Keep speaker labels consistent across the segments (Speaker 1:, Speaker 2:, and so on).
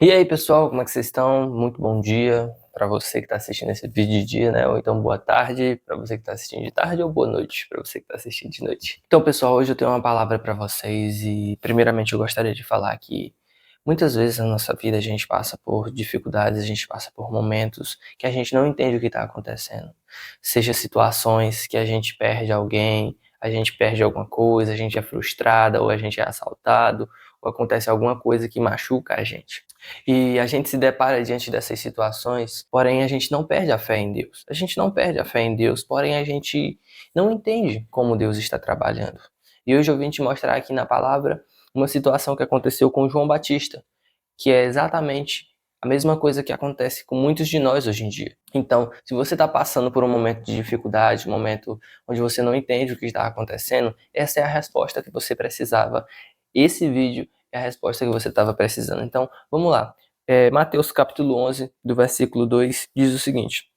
Speaker 1: E aí, pessoal, como é que vocês estão? Muito bom dia para você que está assistindo esse vídeo de dia, né? Ou então boa tarde para você que está assistindo de tarde, ou boa noite para você que está assistindo de noite. Então, pessoal, hoje eu tenho uma palavra para vocês e, primeiramente, eu gostaria de falar que muitas vezes na nossa vida a gente passa por dificuldades, a gente passa por momentos que a gente não entende o que está acontecendo. Seja situações que a gente perde alguém, a gente perde alguma coisa, a gente é frustrada, ou a gente é assaltado, ou acontece alguma coisa que machuca a gente. E a gente se depara diante dessas situações, porém a gente não perde a fé em Deus. A gente não perde a fé em Deus, porém a gente não entende como Deus está trabalhando. E hoje eu vim te mostrar aqui na palavra uma situação que aconteceu com João Batista, que é exatamente a mesma coisa que acontece com muitos de nós hoje em dia. Então, se você está passando por um momento de dificuldade, um momento onde você não entende o que está acontecendo, essa é a resposta que você precisava. Esse vídeo é a resposta que você estava precisando. Então, vamos lá. Mateus capítulo 11, do versículo 2, diz o seguinte: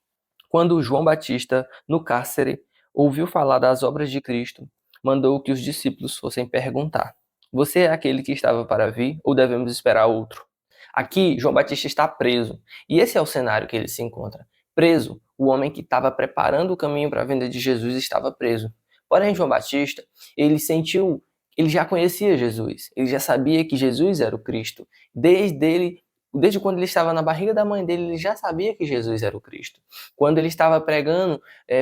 Speaker 1: Quando João Batista, no cárcere, ouviu falar das obras de Cristo, mandou que os discípulos fossem perguntar: Você é aquele que estava para vir ou devemos esperar outro? Aqui, João Batista está preso, e esse é o cenário que ele se encontra. Preso, o homem que estava preparando o caminho para a vinda de Jesus estava preso. Porém, João Batista, ele já conhecia Jesus, ele já sabia que Jesus era o Cristo. Desde quando ele estava na barriga da mãe dele, ele já sabia que Jesus era o Cristo. Quando ele estava pregando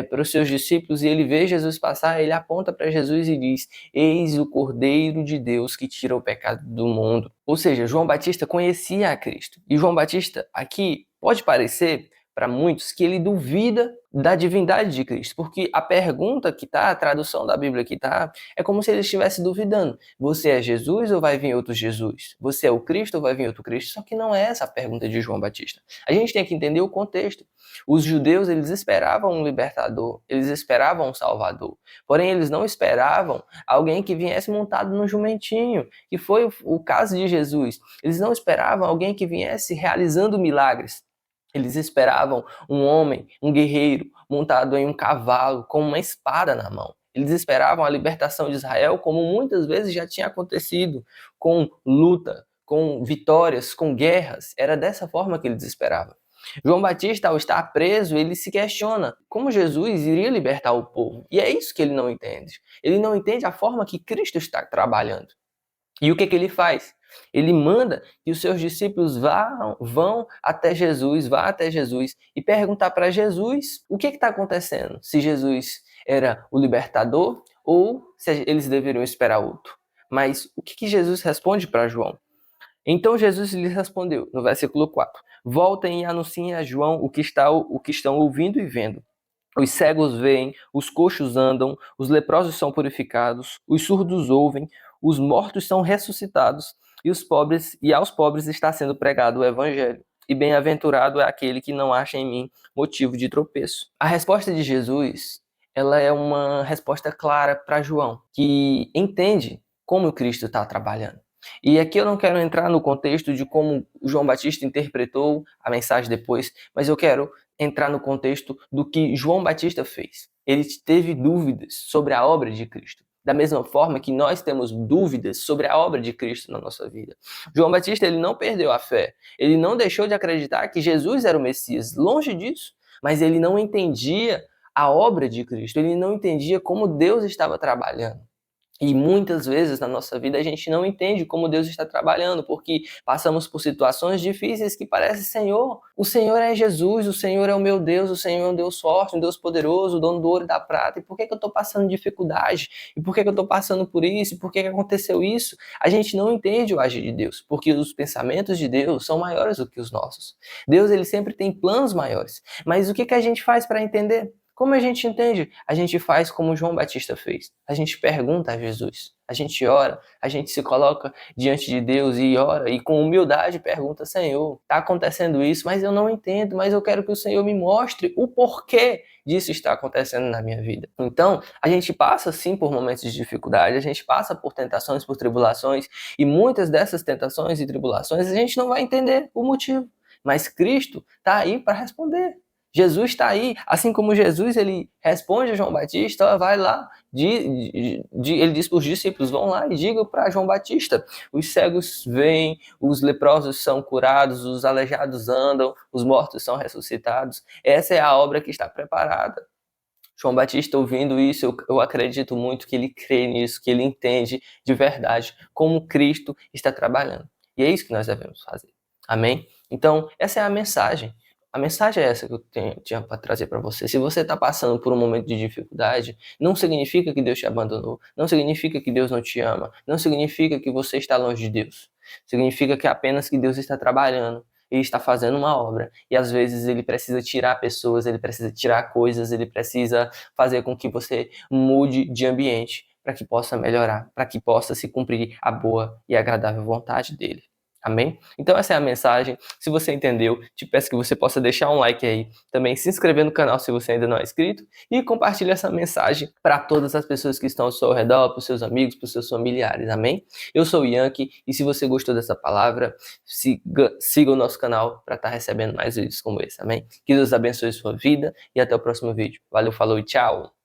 Speaker 1: para os seus discípulos e ele vê Jesus passar, ele aponta para Jesus e diz: Eis o Cordeiro de Deus que tira o pecado do mundo. Ou seja, João Batista conhecia a Cristo. E João Batista aqui pode parecer para muitos que ele duvida da divindade de Cristo, porque a pergunta que está, a tradução da Bíblia que está, é como se ele estivesse duvidando. Você é Jesus ou vai vir outro Jesus? Você é o Cristo ou vai vir outro Cristo? Só que não é essa a pergunta de João Batista. A gente tem que entender o contexto. Os judeus, eles esperavam um libertador, eles esperavam um salvador. Porém, eles não esperavam alguém que viesse montado no jumentinho, que foi o caso de Jesus. Eles não esperavam alguém que viesse realizando milagres. Eles esperavam um homem, um guerreiro, montado em um cavalo, com uma espada na mão. Eles esperavam a libertação de Israel, como muitas vezes já tinha acontecido, com luta, com vitórias, com guerras. Era dessa forma que eles esperavam. João Batista, ao estar preso, ele se questiona como Jesus iria libertar o povo. E é isso que ele não entende. Ele não entende a forma que Cristo está trabalhando. E o que ele faz? Ele manda que os seus discípulos vão vá até Jesus e perguntar para Jesus o que está acontecendo. Se Jesus era o libertador ou se eles deveriam esperar outro. Mas o que Jesus responde para João? Então Jesus lhes respondeu, no versículo 4, voltem e anunciem a João o que estão ouvindo e vendo. Os cegos veem, os coxos andam, os leprosos são purificados, os surdos ouvem, os mortos são ressuscitados, e aos pobres está sendo pregado o evangelho. E bem-aventurado é aquele que não acha em mim motivo de tropeço. A resposta de Jesus, ela é uma resposta clara para João, que entende como o Cristo está trabalhando. E aqui eu não quero entrar no contexto de como João Batista interpretou a mensagem depois, mas eu quero entrar no contexto do que João Batista fez. Ele teve dúvidas sobre a obra de Cristo. Da mesma forma que nós temos dúvidas sobre a obra de Cristo na nossa vida. João Batista, ele não perdeu a fé. Ele não deixou de acreditar que Jesus era o Messias. Longe disso. Mas ele não entendia a obra de Cristo. Ele não entendia como Deus estava trabalhando. E muitas vezes na nossa vida a gente não entende como Deus está trabalhando, porque passamos por situações difíceis que parece, Senhor, o Senhor é Jesus, o Senhor é o meu Deus, o Senhor é um Deus forte, um Deus poderoso, o dono do ouro e da prata, e por que eu estou passando dificuldade? E por que eu estou passando por isso? E por que aconteceu isso? A gente não entende o agir de Deus, porque os pensamentos de Deus são maiores do que os nossos. Deus, ele sempre tem planos maiores, mas o que a gente faz para entender? Como a gente entende? A gente faz como João Batista fez. A gente pergunta a Jesus. A gente ora, a gente se coloca diante de Deus e ora e com humildade pergunta: Senhor, está acontecendo isso, mas eu não entendo, mas eu quero que o Senhor me mostre o porquê disso está acontecendo na minha vida. Então, a gente passa sim por momentos de dificuldade, a gente passa por tentações, por tribulações, e muitas dessas tentações e tribulações a gente não vai entender o motivo. Mas Cristo está aí para responder. Jesus está aí, assim como Jesus ele responde a João Batista, ó, vai lá, ele diz para os discípulos, vão lá e digam para João Batista, os cegos veem, os leprosos são curados, os aleijados andam, os mortos são ressuscitados. Essa é a obra que está preparada. João Batista ouvindo isso, eu acredito muito que ele crê nisso, que ele entende de verdade como Cristo está trabalhando. E é isso que nós devemos fazer. Amém? Então, essa é a mensagem. A mensagem é essa que eu tinha para trazer para você. Se você está passando por um momento de dificuldade, não significa que Deus te abandonou, não significa que Deus não te ama, não significa que você está longe de Deus. Significa que apenas que Deus está trabalhando, ele está fazendo uma obra. E às vezes ele precisa tirar pessoas, ele precisa tirar coisas, ele precisa fazer com que você mude de ambiente para que possa melhorar, para que possa se cumprir a boa e agradável vontade dele. Amém? Então essa é a mensagem. Se você entendeu, te peço que você possa deixar um like aí, também se inscrever no canal se você ainda não é inscrito e compartilhar essa mensagem para todas as pessoas que estão ao seu redor, para os seus amigos, para os seus familiares. Amém? Eu sou o Yankee e se você gostou dessa palavra, siga o nosso canal para estar recebendo mais vídeos como esse. Amém? Que Deus abençoe sua vida e até o próximo vídeo. Valeu, falou e tchau!